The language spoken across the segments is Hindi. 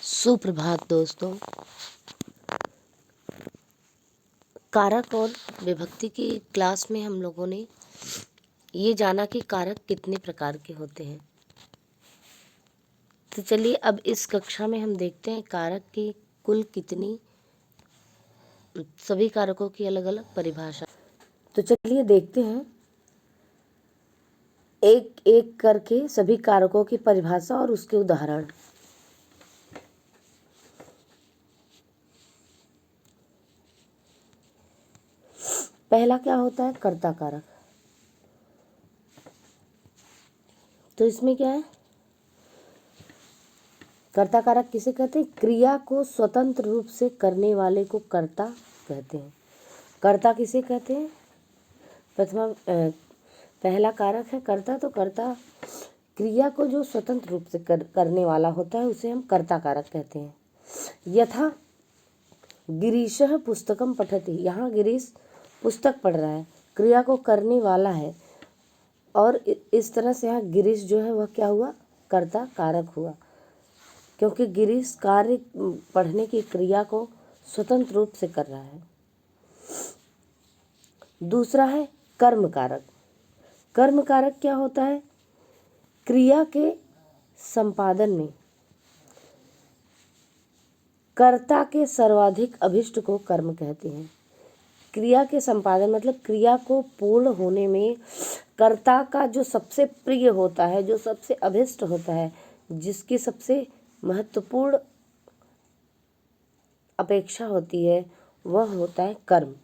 सुप्रभात दोस्तों। कारक और विभक्ति की क्लास में हम लोगों ने ये जाना कि कारक कितने प्रकार के होते हैं। तो चलिए अब इस कक्षा में हम देखते हैं कारक की कुल कितनी, सभी कारकों की अलग अलग परिभाषा। तो चलिए देखते हैं एक एक करके सभी कारकों की परिभाषा और उसके उदाहरण। पहला क्या होता है? कर्ता कारक। तो इसमें क्या है? कर्ता कारक किसे कहते हैं? क्रिया को स्वतंत्र रूप से करने वाले को कर्ता कहते हैं। कर्ता किसे कहते हैं? पहला कारक है कर्ता। तो कर्ता क्रिया को जो स्वतंत्र रूप से करने वाला होता है उसे हम कर्ता कारक कहते हैं। यथा गिरीशः पुस्तकम पठति। यहाँ गिरीश पुस्तक पढ़ रहा है, क्रिया को करने वाला है, और इस तरह से यहाँ गिरीश जो है वह क्या हुआ? कर्ता कारक हुआ, क्योंकि गिरीश कार्य पढ़ने की क्रिया को स्वतंत्र रूप से कर रहा है। दूसरा है कर्म कारक। कर्म कारक क्या होता है? क्रिया के संपादन में कर्ता के सर्वाधिक अभिष्ट को कर्म कहते हैं। क्रिया के संपादन मतलब क्रिया को पूर्ण होने में कर्ता का जो सबसे प्रिय होता है, जो सबसे अभिष्ट होता है, जिसकी सबसे महत्वपूर्ण अपेक्षा होती है, वह होता है कर्म।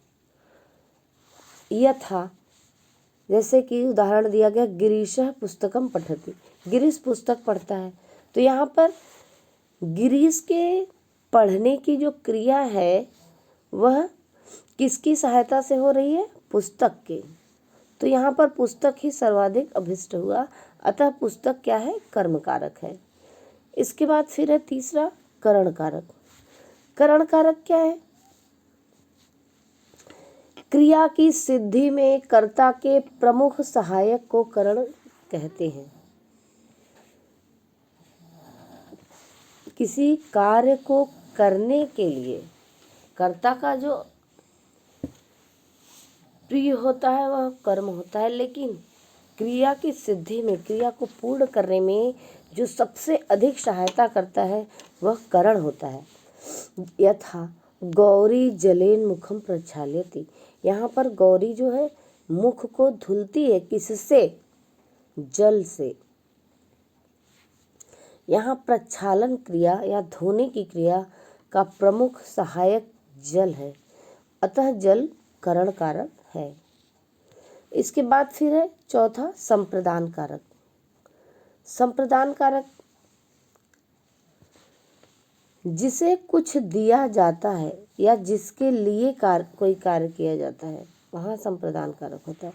यथा जैसे कि उदाहरण दिया गया, गिरीशः पुस्तकम पठति। गिरीश पुस्तक पढ़ता है। तो यहाँ पर गिरीश के पढ़ने की जो क्रिया है वह किसकी सहायता से हो रही है? पुस्तक के। तो यहाँ पर पुस्तक ही सर्वाधिक अभिष्ट हुआ, अतः पुस्तक क्या है? कर्म कारक है। इसके बाद फिर है तीसरा करण कारक। करण कारक क्या है? क्रिया की सिद्धि में कर्ता के प्रमुख सहायक को करण कहते हैं। किसी कार्य को करने के लिए कर्ता का जो प्रिय होता है वह कर्म होता है, लेकिन क्रिया की सिद्धि में, क्रिया को पूर्ण करने में जो सबसे अधिक सहायता करता है वह करण होता है। यथा गौरी जलेन मुखम प्रक्षाल्यति। यहाँ पर गौरी जो है मुख को धुलती है, किससे? जल से। यहाँ प्रक्षालन क्रिया या धोने की क्रिया का प्रमुख सहायक जल है, अतः जल करण कारक है। इसके बाद फिर है चौथा संप्रदान कारक। संप्रदान कारक जिसे कुछ दिया जाता है या जिसके लिए कोई कार्य किया जाता है, वहाँ संप्रदान कारक होता है।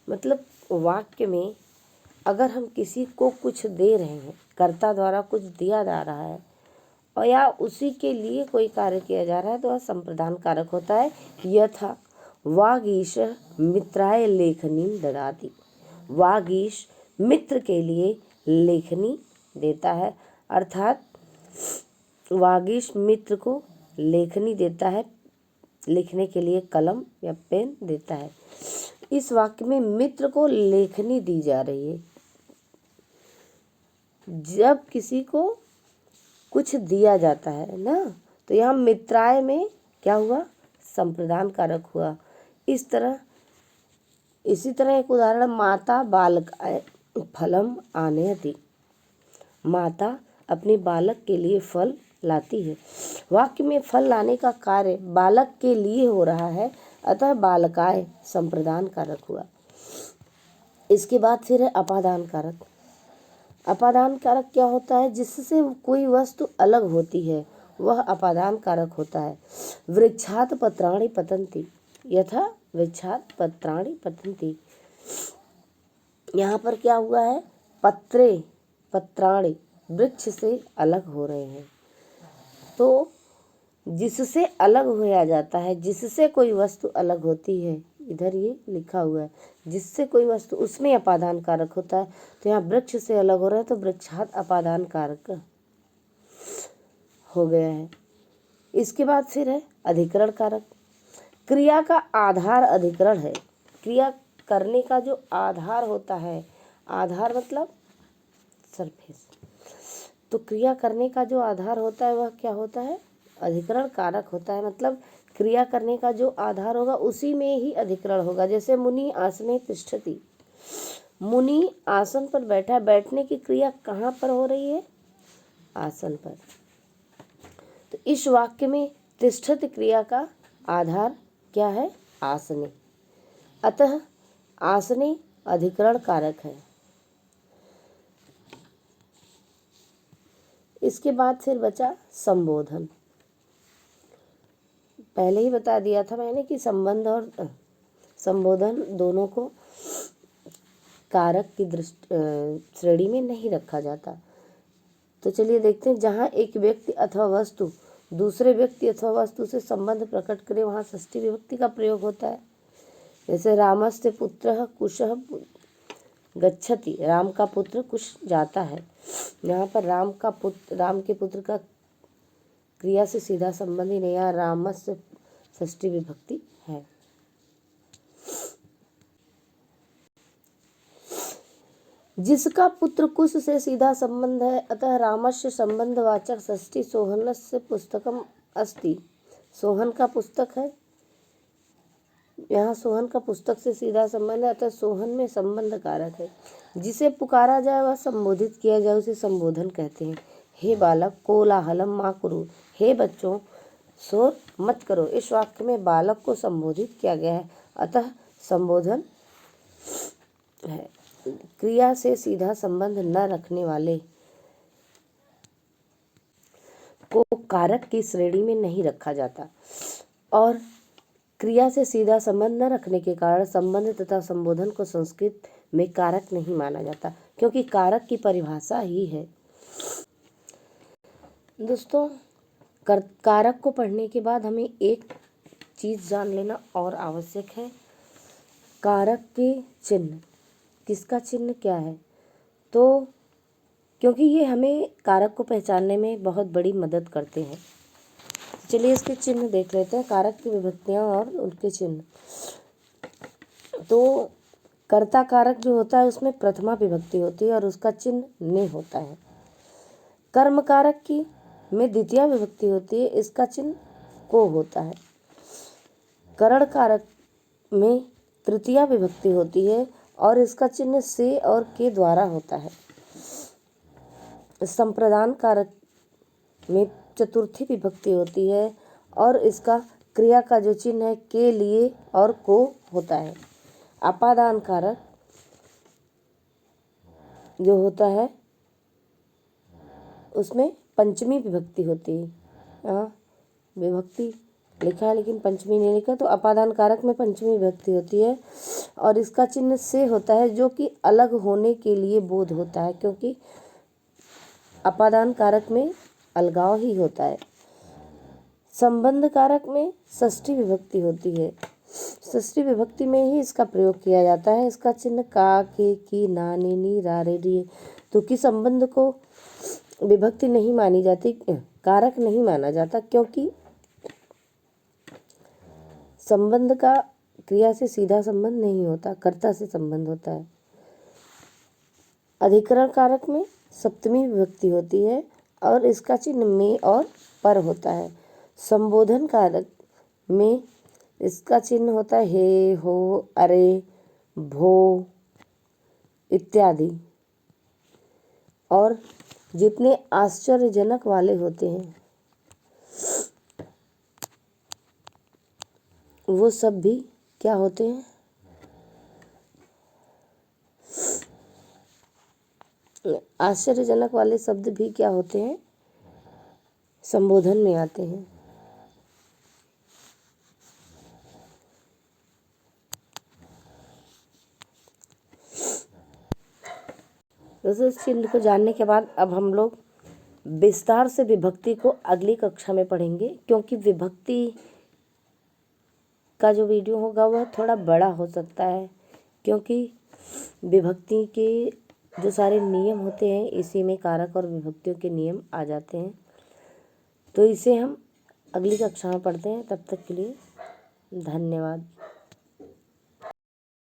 मतलब वाक्य में अगर हम किसी को कुछ दे रहे हैं, कर्ता द्वारा कुछ दिया जा रहा है और या उसी के लिए कोई कार्य किया जा रहा है, तो वह संप्रदान कारक होता है। यथा वागीश मित्राय लेखनी ददाति। वागीश मित्र के लिए लेखनी देता है, अर्थात वागीश मित्र को लेखनी देता है, लिखने के लिए कलम या पेन देता है। इस वाक्य में मित्र को लेखनी दी जा रही है। जब किसी को कुछ दिया जाता है ना, तो यहाँ मित्राय में क्या हुआ? संप्रदान कारक हुआ। इसी तरह एक उदाहरण, माता बालकाय फलम आनयति। माता अपने बालक के लिए फल लाती है। वाक्य में फल लाने का कार्य बालक के लिए हो रहा है, अतः बालकाय संप्रदान कारक हुआ। इसके बाद फिर है अपादान कारक। अपादान कारक क्या होता है? जिससे कोई वस्तु अलग होती है वह अपादान कारक होता है। वृक्षात् पत्राणि पतन्ति। यथा वृक्षात् पत्राणि पतन्ति। यहाँ पर क्या हुआ है? पत्राणि वृक्ष से अलग हो रहे हैं। तो जिससे अलग होया जाता है, जिससे कोई वस्तु अलग होती है, इधर ये लिखा हुआ है, जिससे कोई वस्तु, उसमें अपादान कारक होता है। तो यहाँ वृक्ष से अलग हो रहा है तो वृक्षात् अपादान कारक हो गया है। इसके बाद फिर है अधिकरण कारक। क्रिया का आधार अधिकरण है। क्रिया करने का जो आधार होता है, आधार मतलब सरफेस, तो क्रिया करने का जो आधार होता है वह क्या होता है? अधिकरण कारक होता है। मतलब क्रिया करने का जो आधार होगा उसी में ही अधिकरण होगा। जैसे मुनि आसने तिष्ठति, मुनि आसन पर बैठा, बैठने की क्रिया कहाँ पर हो रही है? आसन पर। तो इस वाक्य में तिष्ठति क्रिया का आधार क्या है? आसने। अतः आसने अधिकरण कारक है। इसके बाद फिर बचा संबोधन। पहले ही बता दिया था मैंने कि संबंध और संबोधन दोनों को कारक की श्रेणी में नहीं रखा जाता। तो चलिए देखते हैं, जहाँ एक व्यक्ति अथवा वस्तु दूसरे व्यक्ति अथवा वस्तु से संबंध प्रकट करे वहाँ षष्ठी विभक्ति का प्रयोग होता है। जैसे रामस्य पुत्रः कुशः गच्छति, राम का पुत्र कुश जाता है। यहाँ पर राम के पुत्र का क्रिया से सीधा संबंध ही नहीं, यहाँ रामस्य षष्ठी विभक्ति है। जिसका पुत्र कुश से सीधा संबंध है, अतः रामस्य संबंधवाचक षष्ठी सोहनस्य पुस्तकम अस्ति। सोहन का पुस्तक है, यहाँ सोहन का पुस्तक से सीधा संबंध है, अतः सोहन में संबंध कारक है। जिसे पुकारा जाए वह संबोधित किया जाए उसे संबोधन कहते हैं। हे बालक कोलाहलम मा कुरु, हे बच्चों शोर मत करो। इस वाक्य में बालक को संबोधित किया गया है, अतः संबोधन है। क्रिया से सीधा संबंध न रखने वाले को कारक की श्रेणी में नहीं रखा जाता और क्रिया से सीधा संबंध न रखने के कारण संबंध तथा संबोधन को संस्कृत में कारक नहीं माना जाता, क्योंकि कारक की परिभाषा ही है। दोस्तों, कारक को पढ़ने के बाद हमें एक चीज़ जान लेना और आवश्यक है। कारक के चिन्ह, किसका चिन्ह क्या है? तो क्योंकि ये हमें कारक को पहचानने में बहुत बड़ी मदद करते हैं। चलिए इसके चिन्ह देख लेते हैं, कारक की विभक्तियाँ और उनके चिन्ह। तो कर्ता कारक जो होता है उसमें प्रथमा विभक्ति होती है और उसका चिन्ह ने होता है। कर्म कारक की में द्वितीय विभक्ति होती है, इसका चिन्ह को होता है। करण कारक में तृतीया विभक्ति होती है और इसका चिन्ह से और के द्वारा होता है। संप्रदान कारक में चतुर्थी विभक्ति होती है और इसका क्रिया का जो चिन्ह है के लिए और को होता है। अपादान कारक जो होता है उसमें पंचमी विभक्ति होती है। यहाँ विभक्ति लिखा है लेकिन पंचमी नहीं लिखा, तो अपादान कारक में पंचमी विभक्ति होती है और इसका चिन्ह से होता है जो कि अलग होने के लिए बोध होता है, क्योंकि अपादान कारक में अलगाव ही होता है। संबंध कारक में षष्ठी विभक्ति होती है, षष्ठी विभक्ति में ही इसका प्रयोग किया जाता है। इसका चिन्ह का, के, की, ना, ने, नी, रा, रे, री। तो कि संबंध को विभक्ति नहीं मानी जाती, कारक नहीं माना जाता, क्योंकि संबंध का क्रिया से सीधा संबंध नहीं होता, कर्ता से संबंध होता है। अधिकरण कारक में सप्तमी विभक्ति होती है और इसका चिन्ह में और पर होता है। संबोधन कारक में इसका चिन्ह होता है हे, हो, अरे, भो इत्यादि। और जितने आश्चर्यजनक वाले होते हैं वो सब भी क्या होते हैं? आश्चर्यजनक वाले शब्द भी क्या होते हैं? संबोधन में आते हैं। दोस्तों, इस चिन्ह को जानने के बाद अब हम लोग विस्तार से विभक्ति को अगली कक्षा में पढ़ेंगे, क्योंकि विभक्ति का जो वीडियो होगा वह थोड़ा बड़ा हो सकता है, क्योंकि विभक्ति के जो सारे नियम होते हैं इसी में कारक और विभक्तियों के नियम आ जाते हैं। तो इसे हम अगली कक्षा में पढ़ते हैं। तब तक के लिए धन्यवाद।